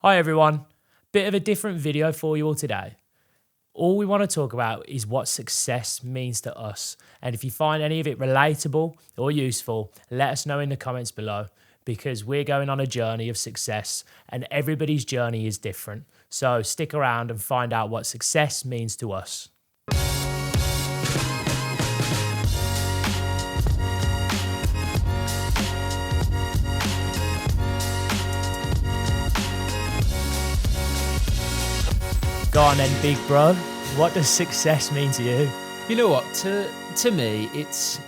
Hi everyone, bit of a different video for you all today. All we want to talk about is what success means to us. And if you find any of it relatable or useful, let us know in the comments below because we're going on a journey of success and everybody's journey is different. So stick around and find out what success means to us. Go on then, big bro. What does success mean to you? You know what? To me, it's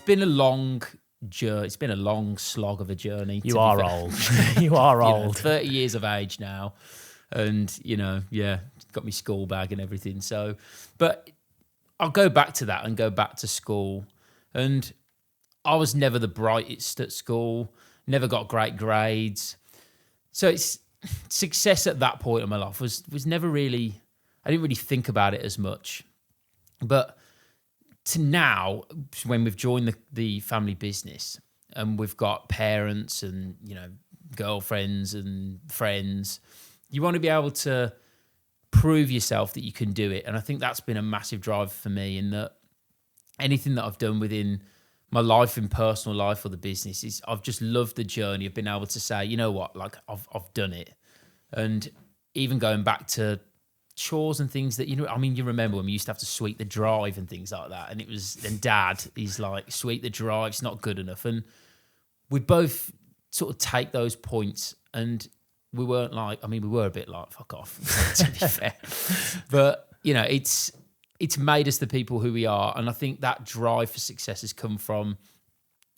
been a long journey. It's been a long slog of a journey. You are old. You are old. 30 years of age now, and got my school bag and everything. So, but I'll go back to that and go back to school. And I was never the brightest at school. Never got great grades. So it's success at that point in my life was never really, I didn't really think about it as much. But to now, when we've joined the family business and we've got parents and, girlfriends and friends, you want to be able to prove yourself that you can do it. And I think that's been a massive drive for me, in that anything that I've done within my life, in personal life or the business, is I've just loved the journey of being able to say, you know what, like I've done it. And even going back to chores and things that, you remember when we used to have to sweep the drive and things like that. And Dad, he's like, sweep the drive, it's not good enough. And we'd both sort of take those points, and we weren't like, we were a bit like, fuck off, to be fair. But, it's made us the people who we are. And I think that drive for success has come from,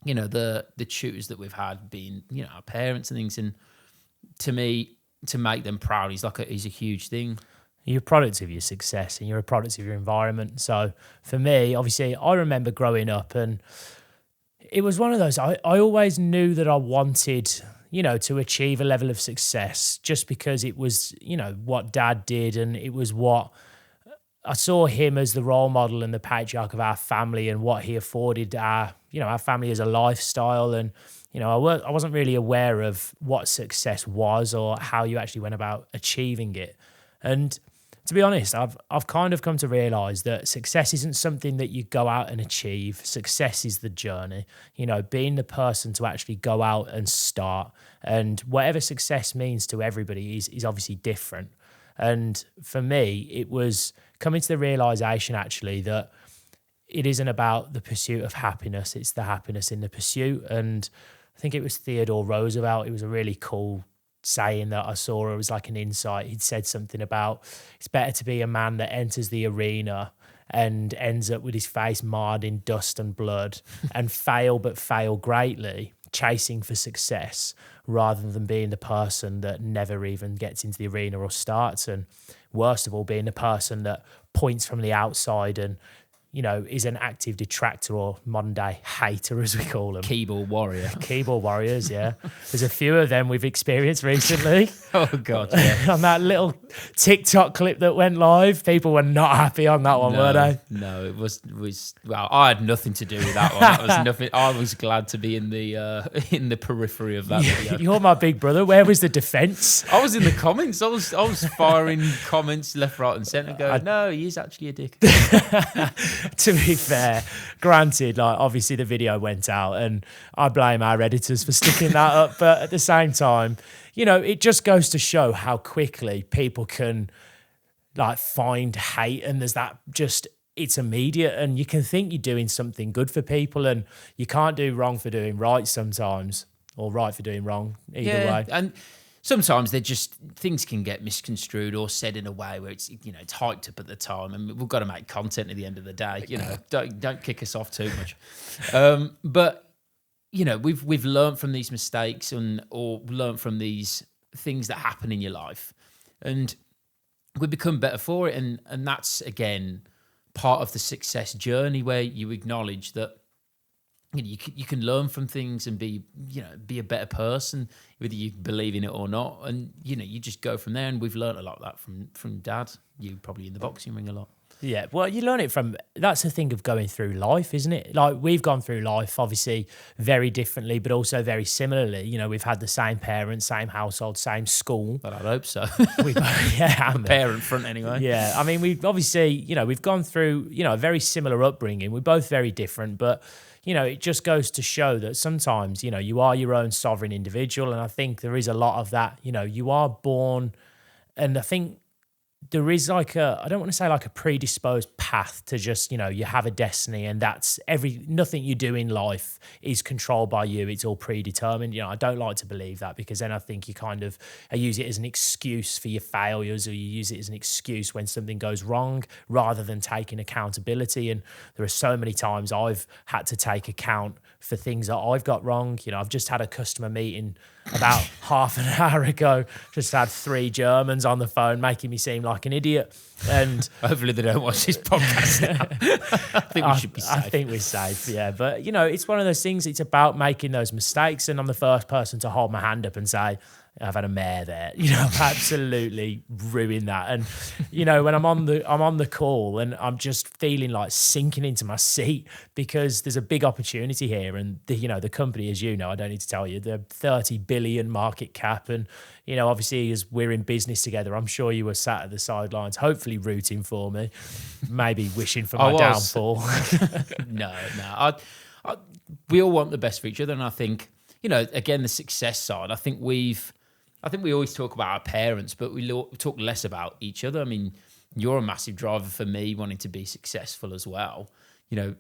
the tutors that we've had, being, our parents and things. And to me, to make them proud is a huge thing. You're a product of your success and you're a product of your environment. So for me, obviously, I remember growing up and it was one of those, I always knew that I wanted, to achieve a level of success just because it was, what Dad did, and it was what I saw him as the role model and the patriarch of our family and what he afforded our family as a lifestyle. And, I wasn't really aware of what success was or how you actually went about achieving it. And to be honest, I've kind of come to realize that success isn't something that you go out and achieve. Success is the journey, being the person to actually go out and start. And whatever success means to everybody is obviously different. And for me, it was coming to the realization actually that it isn't about the pursuit of happiness, it's the happiness in the pursuit. And I think it was Theodore Roosevelt. It was a really cool saying that I saw. It was like an insight. He'd said something about it's better to be a man that enters the arena and ends up with his face marred in dust and blood and fail greatly, chasing for success, rather than being the person that never even gets into the arena or starts. And worst of all, being the person that points from the outside and, is an active detractor, or modern day hater, as we call them. Keyboard warrior. Keyboard warriors, yeah. There's a few of them we've experienced recently. Oh, God, yeah. On that little TikTok clip that went live, people were not happy on that one, were they? No, it was. Well, I had nothing to do with that one. That was nothing. I was glad to be in the periphery of that video. You're my big brother. Where was the defence? I was in the comments. I was firing comments left, right, and centre, going, no, he is actually a dick. To be fair, granted, obviously the video went out and I blame our editors for sticking that up, but at the same time, it just goes to show how quickly people can find hate, and there's that just, it's immediate, and you can think you're doing something good for people, and you can't do wrong for doing right sometimes, or right for doing wrong, either way. And sometimes things can get misconstrued or said in a way where it's it's hyped up at the time, and we've got to make content at the end of the day. Don't kick us off too much. But we've learned from these mistakes or learned from these things that happen in your life, and we become better for it. And that's again part of the success journey, where you acknowledge that you can learn from things and be a better person, whether you believe in it or not. And, you just go from there. And we've learned a lot of that from Dad. You probably in the boxing ring a lot. Yeah, well, you learn it from, that's the thing of going through life, isn't it? Like, we've gone through life, obviously, very differently, but also very similarly. You know, we've had the same parents, same household, same school. But I'd hope so. We, yeah, Parent front anyway. yeah, I mean, we've obviously, you know, we've gone through, you know, a very similar upbringing. We're both very different, but, you know, it just goes to show that sometimes, you know, you are your own sovereign individual. And I think there is a lot of that, you know, you are born, and I think there is like I don't want to say like a predisposed path to just, you know, you have a destiny and that's nothing you do in life is controlled by you. It's all predetermined. You know, I don't like to believe that, because then I think you kind of use it as an excuse for your failures, or you use it as an excuse when something goes wrong, rather than taking accountability. And there are so many times I've had to take account for things that I've got wrong. You know, I've just had a customer meeting about half an hour ago, just had 3 Germans on the phone making me seem like an idiot. And hopefully they don't watch this podcast now. I think we should be safe. I think we're safe, yeah. But, you know, it's one of those things, it's about making those mistakes. And I'm the first person to hold my hand up and say, I've had a mare there. You know, I've absolutely ruined that. And, you know, when I'm on the call and I'm just feeling like sinking into my seat, because there's a big opportunity here. And you know, the company, as you know, I don't need to tell you, the 30 billion market cap. And, you know, obviously as we're in business together, I'm sure you were sat at the sidelines, hopefully rooting for me, maybe wishing for my downfall. No. We all want the best for each other. And I think, you know, again, the success side, I think we always talk about our parents, but we talk less about each other. I mean, you're a massive driver for me wanting to be successful as well. You know,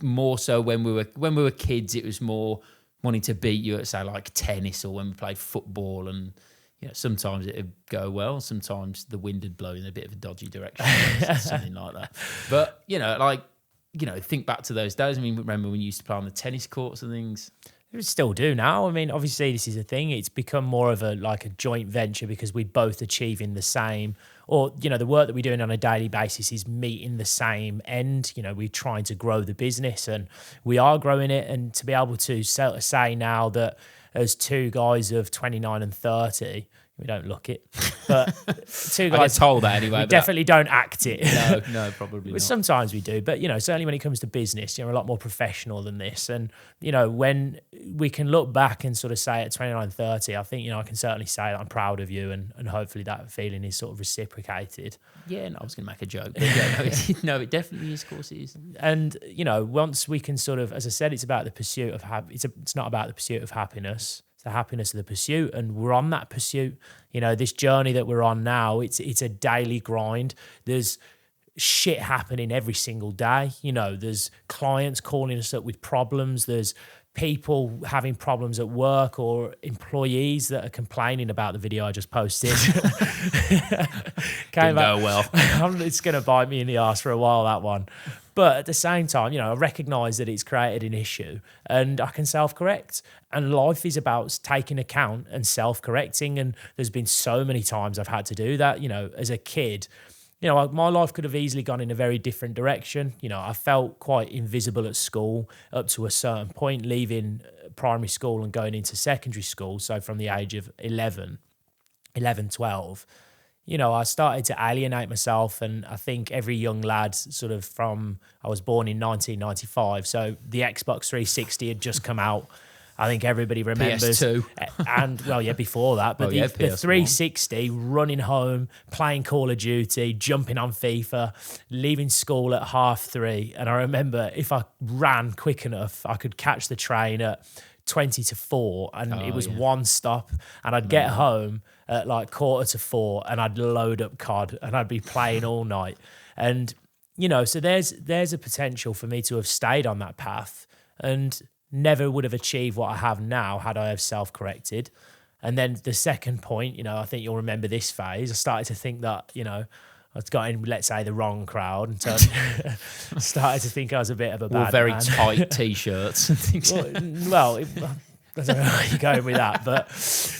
more so when we were kids, it was more wanting to beat you at, say, like tennis, or when we played football. And, you know, sometimes it'd go well, sometimes the wind would blow in a bit of a dodgy direction, something like that. But, you know, like, you know, think back to those days. I mean, remember when you used to play on the tennis courts and things? We still do now. I mean, obviously this is a thing. It's become more of a joint venture, because we're both achieving the same, or, you know, the work that we're doing on a daily basis is meeting the same end. You know, we're trying to grow the business, and we are growing it. And to be able to say now that as 2 guys of 29 and 30, we don't look it, but 2 guys. I get told that anyway. We definitely don't act it. No, probably not. Sometimes we do, but, you know, certainly when it comes to business, you're a lot more professional than this. And, you know, when we can look back and sort of say at 29, 30, I think, you know, I can certainly say that I'm proud of you, and hopefully that feeling is sort of reciprocated. Yeah, no, I was going to make a joke, but yeah, no, it definitely is. Of course it is. And, you know, once we can sort of, as I said, it's about the pursuit of it's not about the pursuit of happiness. It's the happiness of the pursuit, and we're on that pursuit. You know, this journey that we're on now, it's a daily grind. There's shit happening every single day. You know, there's clients calling us up with problems. There's people having problems at work, or employees that are complaining about the video I just posted. Didn't go well. It's going to bite me in the arse for a while, that one. But at the same time, you know, I recognise that it's created an issue, and I can self-correct. And life is about taking account and self-correcting. And there's been so many times I've had to do that. You know, as a kid, you know, my life could have easily gone in a very different direction. You know, I felt quite invisible at school up to a certain point, leaving primary school and going into secondary school. So from the age of 11, 12, you know, I started to alienate myself. And I think every young lad sort of I was born in 1995. So the Xbox 360 had just come out. I think everybody remembers. PS2. And, well, yeah, before that. But the 360, running home, playing Call of Duty, jumping on FIFA, leaving school at 3:30. And I remember if I ran quick enough, I could catch the train at 4:20, and it was one stop. And I'd get home at like 4:45, and I'd load up COD, and I'd be playing all night. And, you know, so there's a potential for me to have stayed on that path and never would have achieved what I have now had I have self-corrected. And then the second point, you know, I think you'll remember this phase. I started to think that, you know, I got in, let's say, the wrong crowd, and started to think I was a bit of a bad man. Very tight T-shirts and things. I don't know where you're going with that, but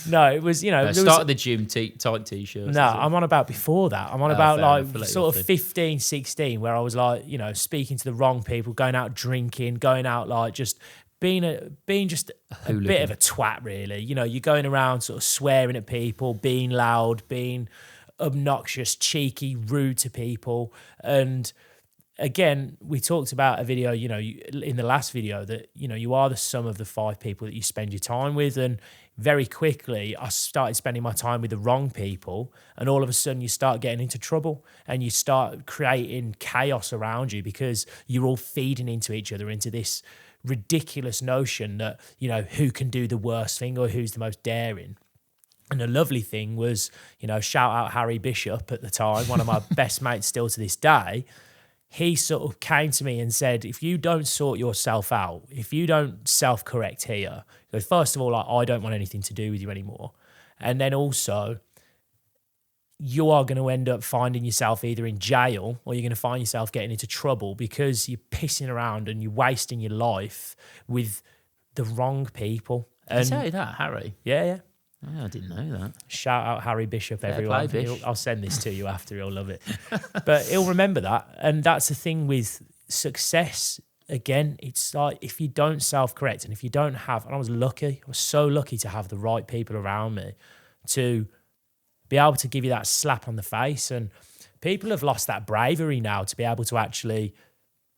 no, it was, you know. Started the gym, tight T-shirts. No, I'm on about before that. I'm on about like sort of 15, 16, where I was like, you know, speaking to the wrong people, going out drinking, going out like just being just a bit of a twat, really. You know, you're going around sort of swearing at people, being loud, being obnoxious, cheeky, rude to people. And again, we talked about a video, in the last video that, you are the sum of the 5 people that you spend your time with. And very quickly, I started spending my time with the wrong people. And all of a sudden, you start getting into trouble and you start creating chaos around you because you're all feeding into each other, into this ridiculous notion that, who can do the worst thing or who's the most daring. And the lovely thing was, shout out Harry Bishop at the time, one of my best mates still to this day. He sort of came to me and said, if you don't sort yourself out, if you don't self-correct here, first of all, I don't want anything to do with you anymore. And then also, you are going to end up finding yourself either in jail or you're going to find yourself getting into trouble because you're pissing around and you're wasting your life with the wrong people. Did you say that, Harry? Yeah. Oh, I didn't know that. Shout out Harry Bishop, everyone. Play, Bish. I'll send this to you after. He'll love it. But he'll remember that. And that's the thing with success. Again, it's like if you don't self-correct and if you don't have, and I was lucky, I was so lucky to have the right people around me to be able to give you that slap on the face. And people have lost that bravery now to be able to actually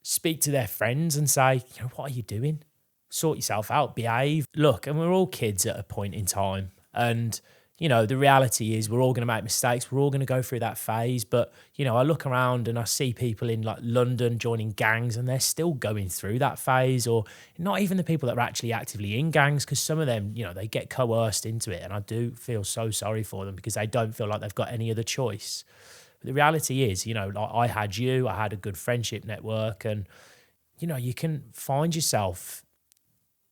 speak to their friends and say, what are you doing? Sort yourself out, behave. Look, and we're all kids at a point in time. And, the reality is we're all going to make mistakes. We're all going to go through that phase. But, I look around and I see people in like London joining gangs and they're still going through that phase, or not even the people that are actually actively in gangs, because some of them, they get coerced into it. And I do feel so sorry for them because they don't feel like they've got any other choice. But the reality is, like I had you, I had a good friendship network, and, you can find yourself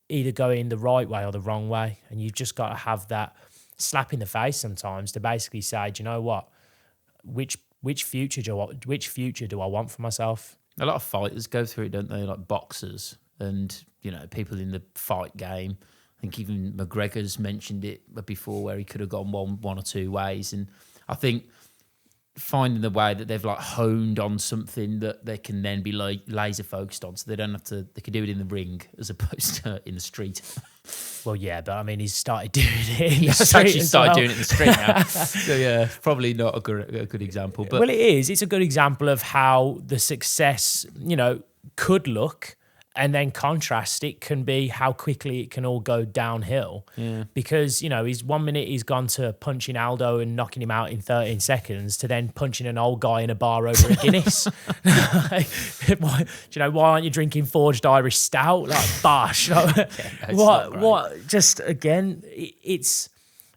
either going the right way or the wrong way. And you've just got to have that slap in the face sometimes to basically say, do you know what? Which future do I want for myself? A lot of fighters go through it, don't they? Like boxers and, people in the fight game. I think even McGregor's mentioned it before where he could have gone one or two ways. And I think finding the way that they've like honed on something that they can then be like laser focused on, so they don't have to, they can do it in the ring as opposed to in the street. Well, yeah, but I mean, he's started doing it in the He's street actually started well. doing it in the street now. So yeah, probably not a good example. But well, it is. It's a good example of how the success, could look, and then contrast it can be how quickly it can all go downhill. Yeah. Because, he's 1 minute he's gone to punching Aldo and knocking him out in 13 seconds to then punching an old guy in a bar over a Guinness. Why aren't you drinking forged Irish stout? Like, bosh. What? Just, again, it's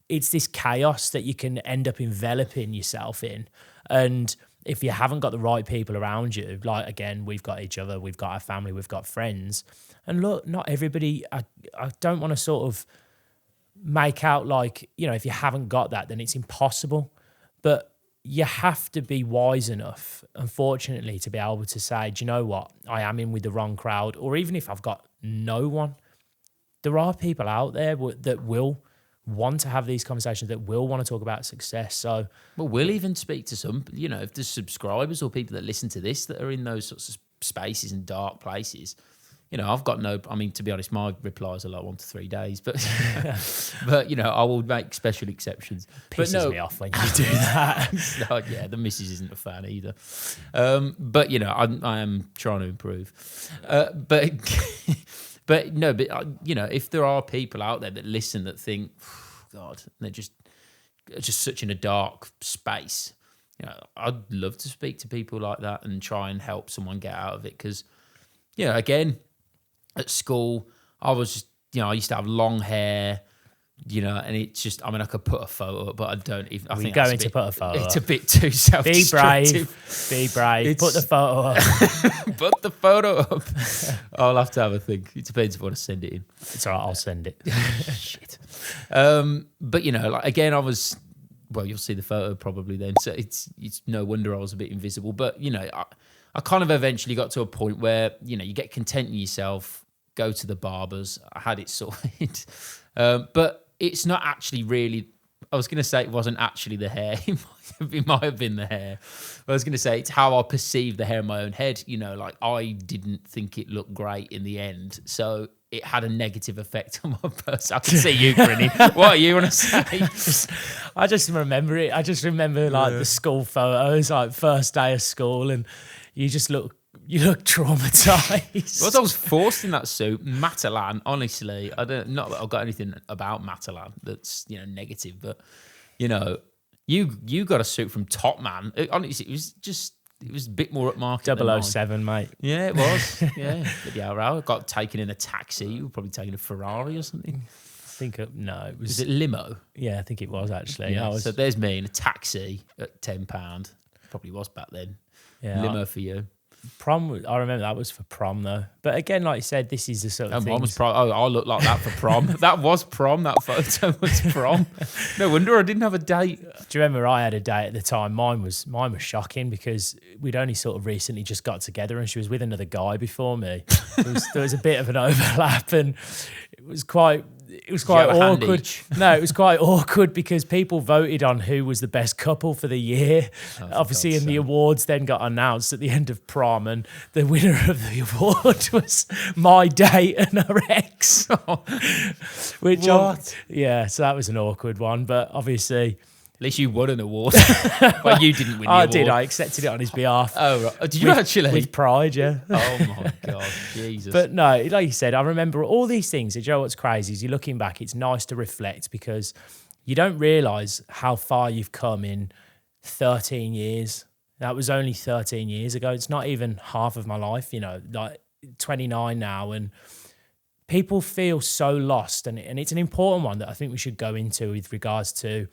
this chaos that you can end up enveloping yourself in. And if you haven't got the right people around you, like, again, we've got each other, we've got our family, we've got friends. And look, not everybody, I don't want to sort of make out like, if you haven't got that, then it's impossible. But you have to be wise enough, unfortunately, to be able to say, do you know what? I am in with the wrong crowd. Or even if I've got no one, there are people out there that will want to have these conversations, that will want to talk about success. So, well, we'll even speak to some, if there's subscribers or people that listen to this that are in those sorts of spaces and dark places. I've got to be honest, my replies are like 1 to 3 days, but I will make special exceptions. Pisses me off when you do that. Yeah, the missus isn't a fan either. But I am trying to improve. If there are people out there that listen that think, God, they're just such in a dark space, I'd love to speak to people like that and try and help someone get out of it. Because, again, at school, I was just, I used to have long hair, and it's just, I could put a photo up, but I don't even, I think going to put a photo It's up. a bit too self-destructive. Be brave. Put the photo up. Put the photo up. I'll have to have a think. It depends if I want to send it in. It's all right, I'll send it. Shit. But, again, I was, well, you'll see the photo probably then. So it's no wonder I was a bit invisible. But, I kind of eventually got to a point where, you get content in yourself, go to the barbers. I had it sorted. But it's not actually really, I was going to say it wasn't actually the hair. It might have been the hair. I was going to say it's how I perceive the hair in my own head. I didn't think it looked great in the end. So it had a negative effect on my person. I can see you grinning. What are you want to say? I just remember it. I just remember like the school photos, like first day of school, and you look traumatized. Well, I was forced in that suit. Matalan, honestly, not that I've got anything about Matalan that's negative, but you got a suit from Top Man. Honestly, it was a bit more upmarket. 007, mate. Yeah, it was. Yeah, I got taken in a taxi. You were probably taking a Ferrari or something. I think no, it was. Was it limo? Yeah, I think it was actually. Yeah, so there's me in a taxi at £10. Probably was back then. Yeah, limo for you. Prom, I remember that was for prom though. But again, like you said, this is the sort of thing. I look like that for prom. That was prom. That photo was prom. No wonder I didn't have a date. Do you remember I had a date at the time? Mine was shocking because we'd only sort of recently just got together, and she was with another guy before me. There was a bit of an overlap, and it was quite awkward. No, it was quite awkward because people voted on who was the best couple for the year. Obviously, and the awards then got announced at the end of prom, and the winner of the award was my date and her ex. Which, yeah, so that was an awkward one. But obviously, at least you won an award. Well, you didn't win the award. I did. I accepted it on his behalf. Oh, right. Did you actually? With pride, yeah. Oh, my God. Jesus. But no, like you said, I remember all these things. You know what's crazy is you're looking back, it's nice to reflect because you don't realise how far you've come in 13 years. That was only 13 years ago. It's not even half of my life, like 29 now. And people feel so lost. And it's an important one that I think we should go into with regards to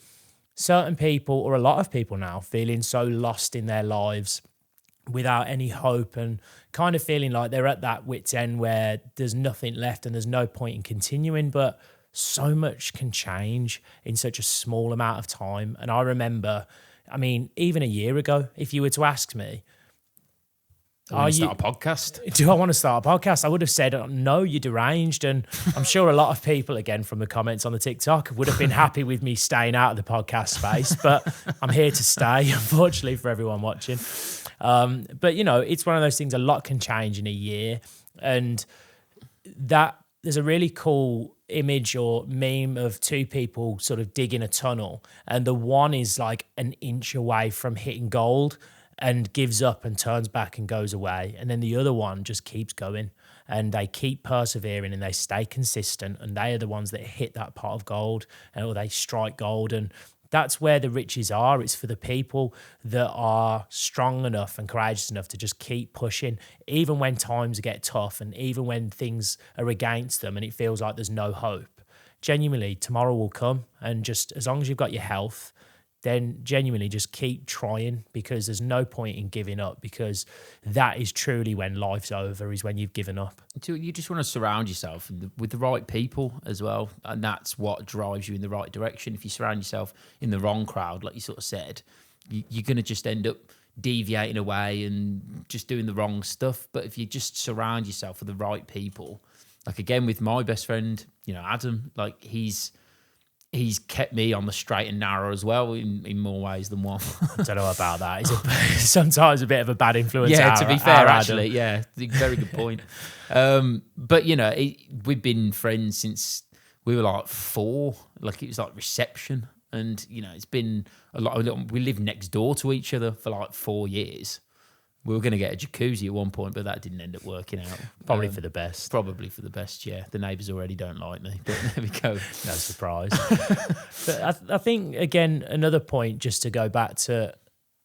certain people, or a lot of people now, feeling so lost in their lives without any hope and kind of feeling like they're at that wit's end where there's nothing left and there's no point in continuing. But so much can change in such a small amount of time. And I remember, even a year ago, if you were to ask me, start a podcast? Do I want to start a podcast? I would have said, no, you're deranged. And I'm sure a lot of people, again, from the comments on the TikTok, would have been happy with me staying out of the podcast space. But I'm here to stay, unfortunately, for everyone watching. But, it's one of those things, a lot can change in a year. And that there's a really cool image or meme of two people sort of digging a tunnel. And the one is like an inch away from hitting gold and gives up and turns back and goes away. And then the other one just keeps going and they keep persevering and they stay consistent, and they are the ones that hit that pot of gold, or they strike gold. And that's where the riches are. It's for the people that are strong enough and courageous enough to just keep pushing, even when times get tough and even when things are against them and it feels like there's no hope. Genuinely, tomorrow will come, and just as long as you've got your health, then genuinely just keep trying, because there's no point in giving up, because that is truly when life's over, is when you've given up. You just want to surround yourself with the right people as well, and that's what drives you in the right direction. If you surround yourself in the wrong crowd, like you sort of said, you're going to just end up deviating away and just doing the wrong stuff. But if you just surround yourself with the right people, like again with my best friend, Adam, like he's kept me on the straight and narrow as well in more ways than one. I don't know about that. He's sometimes a bit of a bad influence. Yeah, to be fair, actually. Yeah, very good point. But, we've been friends since we were like 4. Like, it was like reception. And, it's been a lot. We lived next door to each other for like 4 years. We were going to get a jacuzzi at one point, but that didn't end up working out. Probably for the best. Probably for the best, yeah. The neighbours already don't like me, but there we go. No surprise. But I think, again, another point, just to go back to,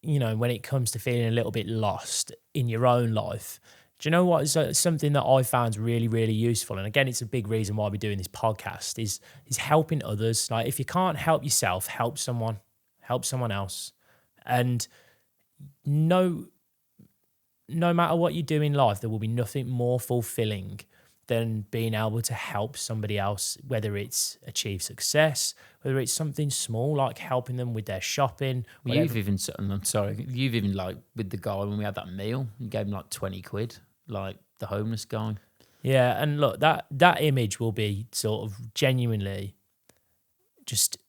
when it comes to feeling a little bit lost in your own life, do you know what is something that I found really, really useful? And again, it's a big reason why we're doing this podcast, is helping others. Like, if you can't help yourself, help someone else. And no matter what you do in life, there will be nothing more fulfilling than being able to help somebody else, whether it's achieve success, whether it's something small like helping them with their shopping. You've even like with the guy when we had that meal, you gave him like 20 quid, like the homeless guy. Yeah, and look, that image will be sort of genuinely just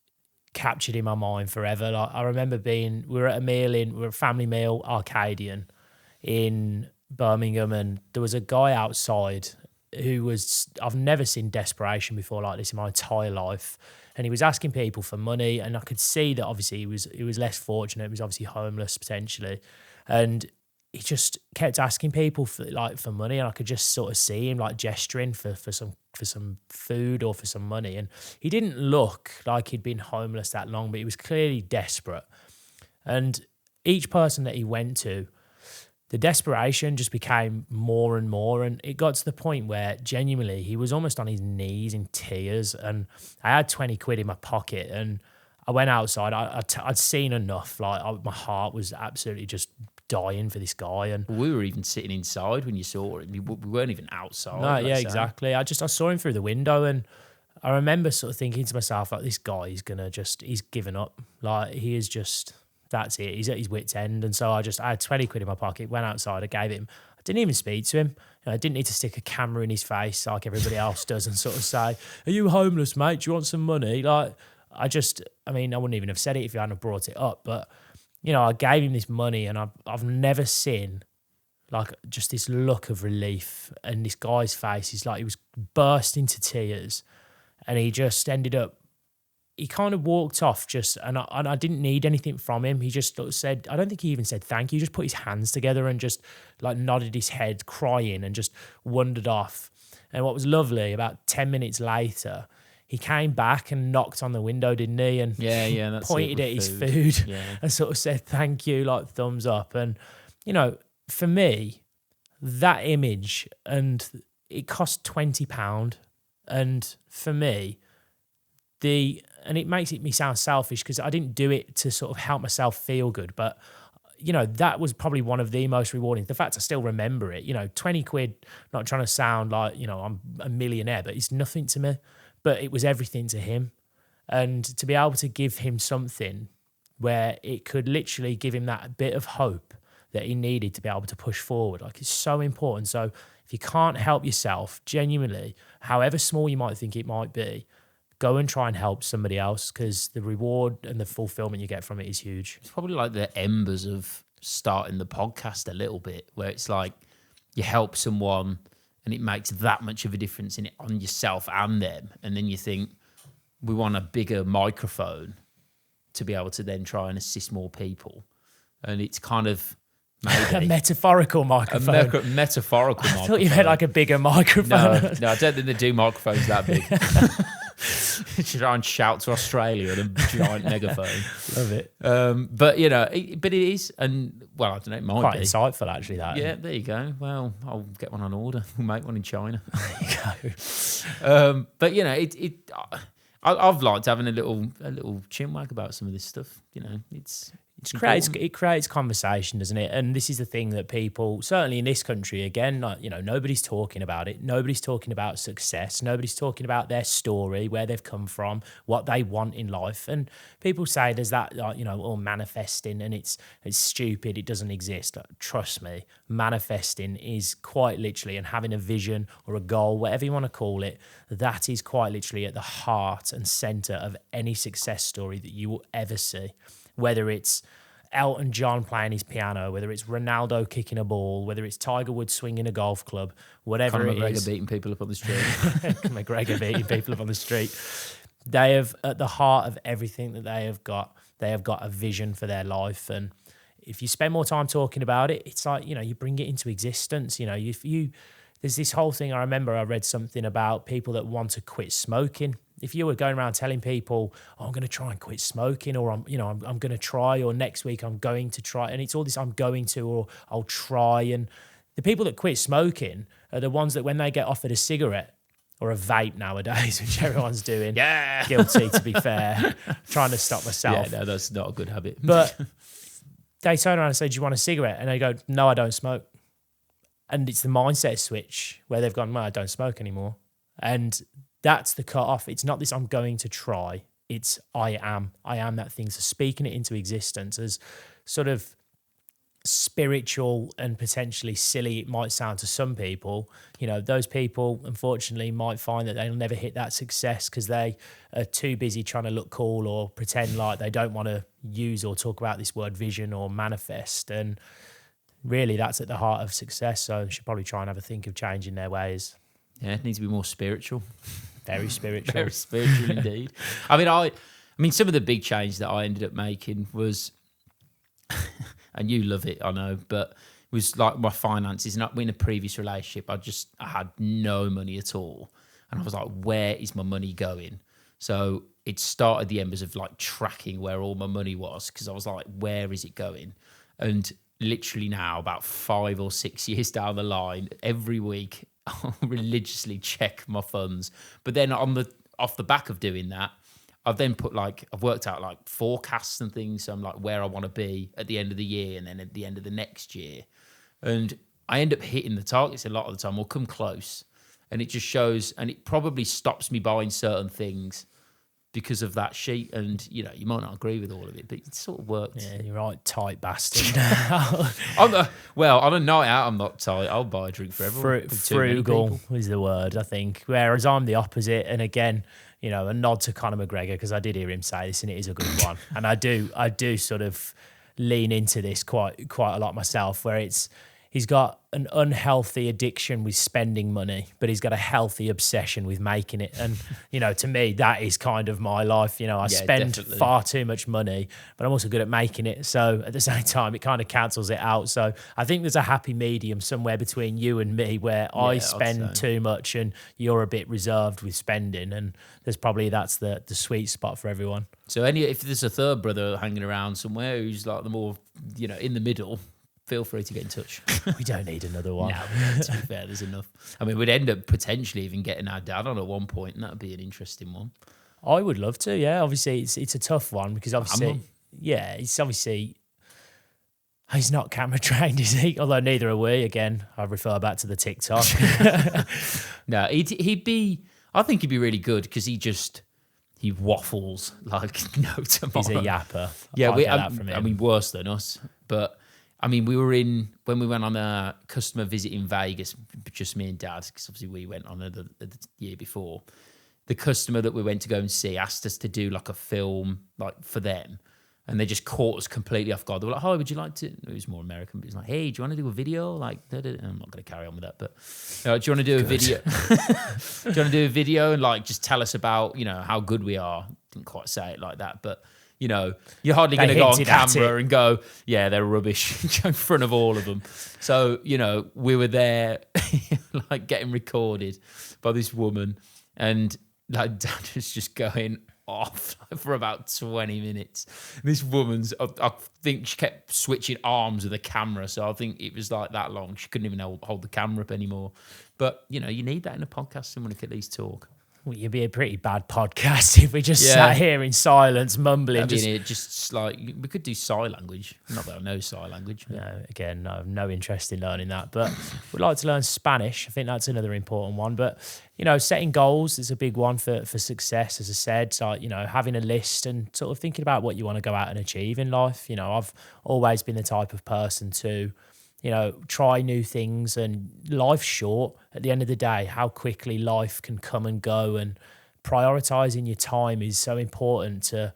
captured in my mind forever. Like, I remember we were at a family meal, Arcadian, in Birmingham, and there was a guy outside who was, I've never seen desperation before like this in my entire life. And he was asking people for money, and I could see that obviously he was less fortunate. He was obviously homeless potentially, and he just kept asking people for money, and I could just sort of see him like gesturing for some food or for some money. And he didn't look like he'd been homeless that long, but he was clearly desperate. And each person that he went to, the desperation just became more and more. And it got to the point where genuinely he was almost on his knees in tears. And I had 20 quid in my pocket, and I went outside. I'd seen enough. My heart was absolutely just dying for this guy. And we were even sitting inside when you saw him. We weren't even outside. no, yeah, exactly. I saw him through the window, and I remember sort of thinking to myself, like, this guy is he's given up. Like, he is just, that's it. He's at his wit's end. And so I had 20 quid in my pocket, went outside, I gave him. I didn't even speak to him. I didn't need to stick a camera in his face like everybody else does and sort of say, "Are you homeless, mate? Do you want some money?" Like, I wouldn't even have said it if you hadn't brought it up. But, I gave him this money, and I've never seen like just this look of relief. And this guy's face is like, he was burst into tears, and he just ended up, he kind of walked off and I didn't need anything from him. He just sort of said, I don't think he even said thank you. He just put his hands together and just like nodded his head, crying, and just wandered off. And what was lovely, about 10 minutes later, he came back and knocked on the window, didn't he? And that's pointed at his food and sort of said thank you, like thumbs up. And, for me, that image, and it cost £20. And for me, and it makes me sound selfish because I didn't do it to sort of help myself feel good, but that was probably one of the most rewarding. The fact I still remember it, 20 quid, not trying to sound like, I'm a millionaire, but it's nothing to me, but it was everything to him. And to be able to give him something where it could literally give him that bit of hope that he needed to be able to push forward, like, it's so important. So if you can't help yourself, genuinely, however small you might think it might be, go and try and help somebody else, because the reward and the fulfillment you get from it is huge. It's probably like the embers of starting the podcast a little bit, where it's like you help someone and it makes that much of a difference on yourself and them. And then you think, we want a bigger microphone to be able to then try and assist more people. And it's kind of maybe a metaphorical microphone. A metaphorical microphone. I thought you meant like a bigger microphone. No, I don't think they do microphones that big. Try and shout to Australia with a giant megaphone. Love it. But it is, and well, I don't know, it might quite be insightful actually. That. Yeah, there you go. Well, I'll get one on order. We'll make one in China. There you go. But I've liked having a little chinwag about some of this stuff. It creates conversation, doesn't it? And this is the thing that people, certainly in this country, again, nobody's talking about it. Nobody's talking about success. Nobody's talking about their story, where they've come from, what they want in life. And people say there's that, all manifesting, and it's stupid. It doesn't exist. Trust me, manifesting is quite literally, and having a vision or a goal, whatever you want to call it, that is quite literally at the heart and center of any success story that you will ever see. Whether it's Elton John playing his piano, whether it's Ronaldo kicking a ball, whether it's Tiger Woods swinging a golf club, whatever Conor it McGregor is. beating people up on the street. McGregor beating people up on the street. They have, at the heart of everything that they have got a vision for their life. And if you spend more time talking about it, it's like, you bring it into existence. There's this whole thing. I remember I read something about people that want to quit smoking. If you were going around telling people, I'm going to try and quit smoking, or I'm going to try, or next week I'm going to try, and it's all this I'm going to, or I'll try. And the people that quit smoking are the ones that when they get offered a cigarette or a vape nowadays, which everyone's doing, guilty to be fair, trying to stop myself. Yeah, no, that's not a good habit. But they turn around and say, do you want a cigarette? And they go, no, I don't smoke. And it's the mindset switch where they've gone, well, I don't smoke anymore. And that's the cut off. It's not this I'm going to try. It's I am that thing. So speaking it into existence, as sort of spiritual and potentially silly it might sound to some people, those people unfortunately might find that they'll never hit that success because they are too busy trying to look cool or pretend like they don't want to use or talk about this word vision or manifest. And really that's at the heart of success. So they should probably try and have a think of changing their ways. Yeah, it needs to be more spiritual. Very spiritual. Very spiritual indeed. I mean, some of the big change that I ended up making was, and you love it, I know, but it was like my finances. And in a previous relationship, I had no money at all. And I was like, where is my money going? So it started the embers of like tracking where all my money was, because I was like, where is it going? And literally now, about 5 or 6 years down the line, every week I'll religiously check my funds. But then off the back of doing that, I've worked out like forecasts and things. So I'm like where I want to be at the end of the year and then at the end of the next year. And I end up hitting the targets a lot of the time, or come close. And it just shows, and it probably stops me buying certain things because of that sheet. And, you might not agree with all of it, but it sort of works. Yeah, you're right, tight bastard. On a night out, I'm not tight. I'll buy a drink for everyone. Frugal is the word, I think. Whereas I'm the opposite. And again, a nod to Conor McGregor, because I did hear him say this, and it is a good one. And I do sort of lean into this quite a lot myself, where he's got an unhealthy addiction with spending money, but he's got a healthy obsession with making it. And, to me, that is kind of my life. I spend definitely far too much money, but I'm also good at making it. So at the same time, it kind of cancels it out. So I think there's a happy medium somewhere between you and me, where I spend too much and you're a bit reserved with spending. And that's the sweet spot for everyone. So if there's a third brother hanging around somewhere who's like the more, in the middle, feel free to get in touch. We don't need another one. No, to be fair, there's enough. I mean, we'd end up potentially even getting our dad on at one point, and that'd be an interesting one. I would love to, yeah. Obviously, it's a tough one, because obviously, he's not camera trained, is he? Although neither are we. Again, I refer back to the TikTok. No, he'd be. I think he'd be really good, because he waffles like no tomorrow. He's a yapper. I mean, worse than us, but. I mean, when we went on a customer visit in Vegas, just me and Dad, because obviously we went on the year before. The customer that we went to go and see asked us to do like a film like for them, and they just caught us completely off guard. They were like, "Hi, would you like to?" It was more American, but it was like, "Hey, do you want to do a video?" Like, I'm not going to carry on with that, but do you want to do a video? Do you want to do a video and like just tell us about how good we are? Didn't quite say it like that, but. You're hardly going to go on camera and go, yeah, they're rubbish in front of all of them. So, we were there like getting recorded by this woman, and like Dad was just going off for about 20 minutes. This woman's, I think she kept switching arms with the camera. So I think it was like that long. She couldn't even hold the camera up anymore. But, you need that in a podcast, someone who can at least talk. Well, you'd be a pretty bad podcast if we just sat here in silence, mumbling. Just like we could do sign language. Not that I know sign language. No, again, I have no interest in learning that, but we'd like to learn Spanish. I think that's another important one. But setting goals is a big one for success. As I said, so having a list and sort of thinking about what you want to go out and achieve in life. I've always been the type of person to. Try new things, and life's short. At the end of the day, how quickly life can come and go, and prioritizing your time is so important to,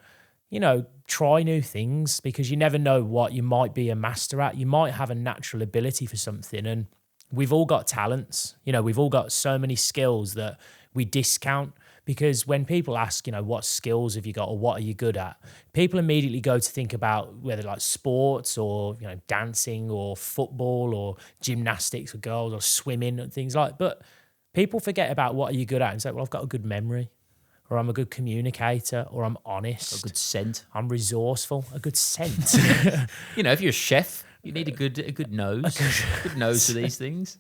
try new things, because you never know what you might be a master at. You might have a natural ability for something, and we've all got talents. We've all got so many skills that we discount. Because when people ask, what skills have you got or what are you good at, people immediately go to think about whether like sports or, dancing or football or gymnastics for girls or swimming and things like that. But people forget about what are you good at and say, well, I've got a good memory, or I'm a good communicator, or I'm honest. A good scent. I'm resourceful. A good scent. If you're a chef, you need a good nose. A good nose for these things.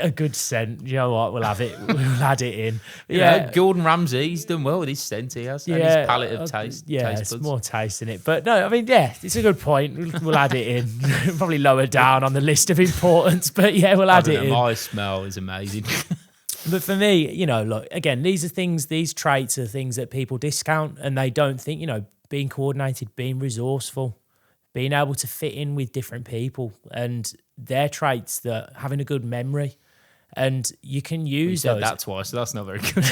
A good scent. You know what? We'll have it. We'll add it in. Gordon Ramsay, he's done well with his scent. He has. And his palette of taste. Yeah, taste it's buds. more taste in it. But no, I mean, it's a good point. We'll add it in. Probably lower down on the list of importance, but we'll add it in. My smell is amazing. But for me, look, again, these traits are things that people discount, and they don't think, being coordinated, being resourceful, being able to fit in with different people, and their traits, that having a good memory. And you can You use said those. that twice, so that's not very good.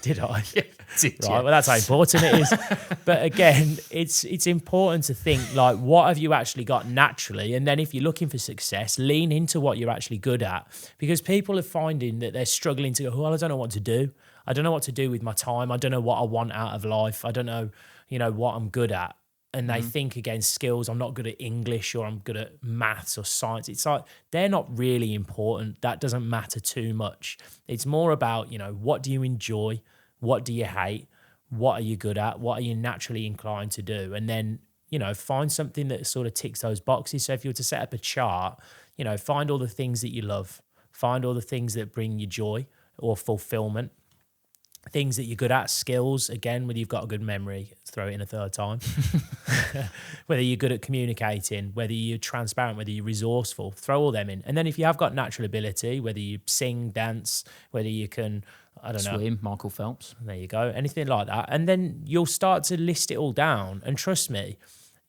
Did I? Yeah, did Right. you? Well, that's how important it is. But again, it's important to think like, what have you actually got naturally? And then if you're looking for success, lean into what you're actually good at, because people are finding that they're struggling to go, well, I don't know what to do. I don't know what to do with my time. I don't know what I want out of life. I don't know, what I'm good at. And they think against skills, I'm not good at English or I'm good at maths or science. It's like, they're not really important. That doesn't matter too much. It's more about, what do you enjoy? What do you hate? What are you good at? What are you naturally inclined to do? And then, find something that sort of ticks those boxes. So if you were to set up a chart, find all the things that you love, find all the things that bring you joy or fulfillment, things that you're good at, skills, again, whether you've got a good memory, throw it in a third time, whether you're good at communicating, whether you're transparent, whether you're resourceful, throw all them in. And then if you have got natural ability, whether you sing, dance, whether you can, I don't know. Swim, Michael Phelps. There you go. Anything like that. And then you'll start to list it all down. And trust me,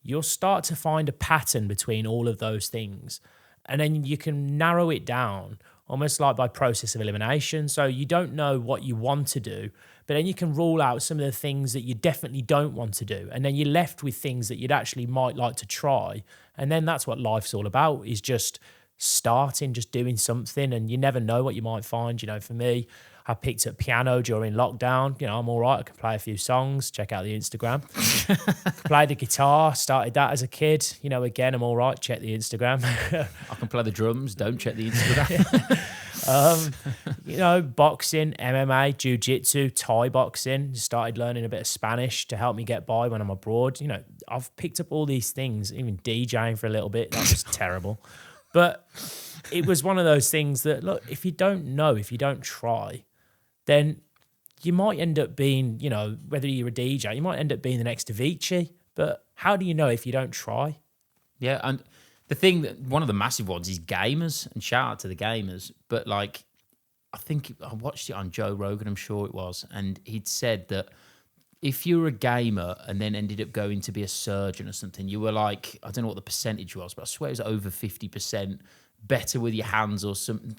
you'll start to find a pattern between all of those things. And then you can narrow it down almost like by process of elimination. So you don't know what you want to do, but then you can rule out some of the things that you definitely don't want to do. And then you're left with things that you'd actually might like to try. And then that's what life's all about, is just starting, just doing something. And you never know what you might find. For me, I picked up piano during lockdown. I'm all right. I can play a few songs. Check out the Instagram. Play the guitar. Started that as a kid. Again, I'm all right. Check the Instagram. I can play the drums. Don't check the Instagram. Boxing, MMA, jiu-jitsu, Thai boxing. Started learning a bit of Spanish to help me get by when I'm abroad. I've picked up all these things, even DJing for a little bit. That was terrible. But it was one of those things that, look, if you don't know, if you don't try, then you might end up being, whether you're a DJ, you might end up being the next Avicii. But how do you know if you don't try? Yeah, and the thing that one of the massive ones is gamers, and shout out to the gamers. But I think I watched it on Joe Rogan, I'm sure it was, and he'd said that if you were a gamer and then ended up going to be a surgeon or something, you were like, I don't know what the percentage was, but I swear it was over 50% better with your hands or something.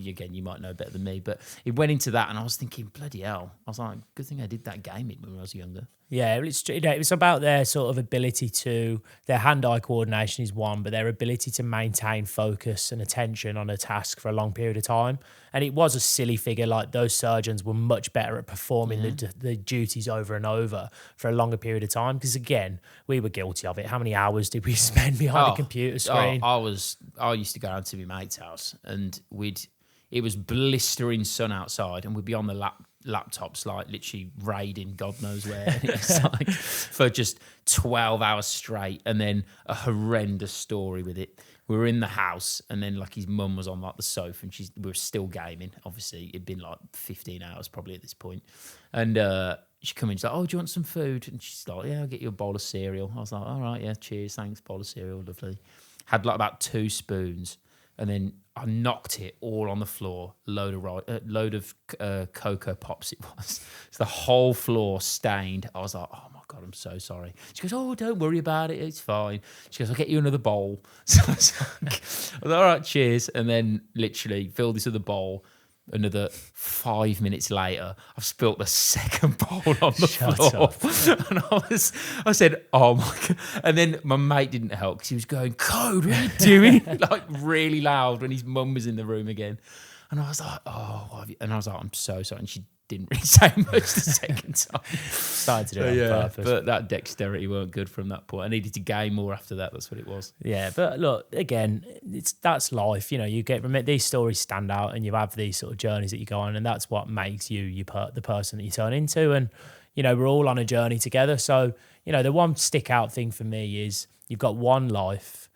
Again, you might know better than me, but it went into that, and I was thinking, bloody hell. I was like, good thing I did that gaming when I was younger. Yeah, it's about their sort of ability to, their hand-eye coordination is one, but their ability to maintain focus and attention on a task for a long period of time. And it was a silly figure, like those surgeons were much better at performing the duties over and over for a longer period of time. Because again, we were guilty of it. How many hours did we spend behind a computer screen? I used to go down to my mate's house, and it was blistering sun outside, and we'd be on the laptops, like literally raiding God knows where. And it was like for just 12 hours straight, and then a horrendous story with it. We were in the house, and then like his mum was on like the sofa, and we were still gaming. Obviously, it'd been like 15 hours probably at this point. And she come in, she's like, "Oh, do you want some food?" And she's like, "Yeah, I'll get you a bowl of cereal." I was like, "All right, yeah, cheers, thanks, bowl of cereal, lovely." Had like about 2 spoons, and then I knocked it all on the floor. Load of Cocoa Pops it was. So the whole floor stained. I was like, oh my God, I'm so sorry. She goes, oh, don't worry about it. It's fine. She goes, I'll get you another bowl. So I was like, all right, cheers. And then literally filled this other bowl. Another 5 minutes later, I've spilt the second bowl on the floor. And I said, oh my God. And then my mate didn't help because he was going, Code, what are you doing? Like really loud when his mum was in the room again. And I was like, oh, what have you? And I was like, I'm so sorry. And she didn't really say much the second time. Started to do it on purpose. But that dexterity weren't good from that point. I needed to game more after that. That's what it was. Yeah, but look, again, that's life. You get these stories stand out, and you have these sort of journeys that you go on, and that's what makes you the person that you turn into. And we're all on a journey together. So the one stick out thing for me is you've got one life.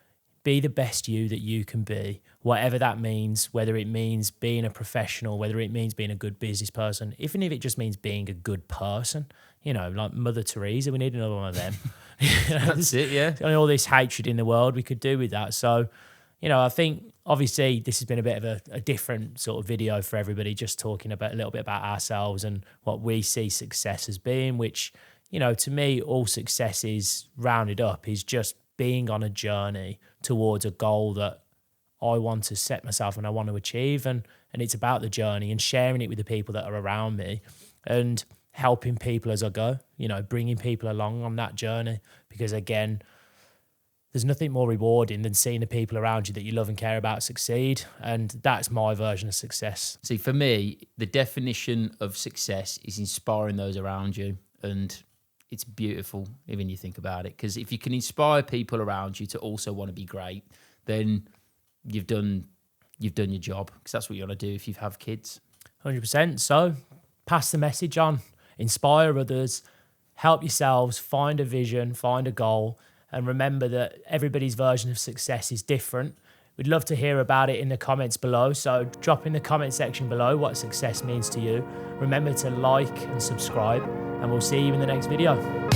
Be the best you that you can be, whatever that means, whether it means being a professional, whether it means being a good business person, even if it just means being a good person, like Mother Teresa, we need another one of them. That's it, yeah. All this hatred in the world, we could do with that. So, I think obviously this has been a bit of a different sort of video for everybody, just talking about a little bit about ourselves and what we see success as being, which, to me, all success is rounded up is just being on a journey towards a goal that I want to set myself and I want to achieve. And it's about the journey and sharing it with the people that are around me and helping people as I go, you know, bringing people along on that journey. Because again, there's nothing more rewarding than seeing the people around you that you love and care about succeed. And that's my version of success. See, for me, the definition of success is inspiring those around you. And it's beautiful even you think about it. Because if you can inspire people around you to also want to be great, then you've done your job. Because that's what you want to do if you have kids. 100%. So pass the message on, inspire others, help yourselves, find a vision, find a goal. And remember that everybody's version of success is different. We'd love to hear about it in the comments below. So drop in the comment section below what success means to you. Remember to like and subscribe, and we'll see you in the next video.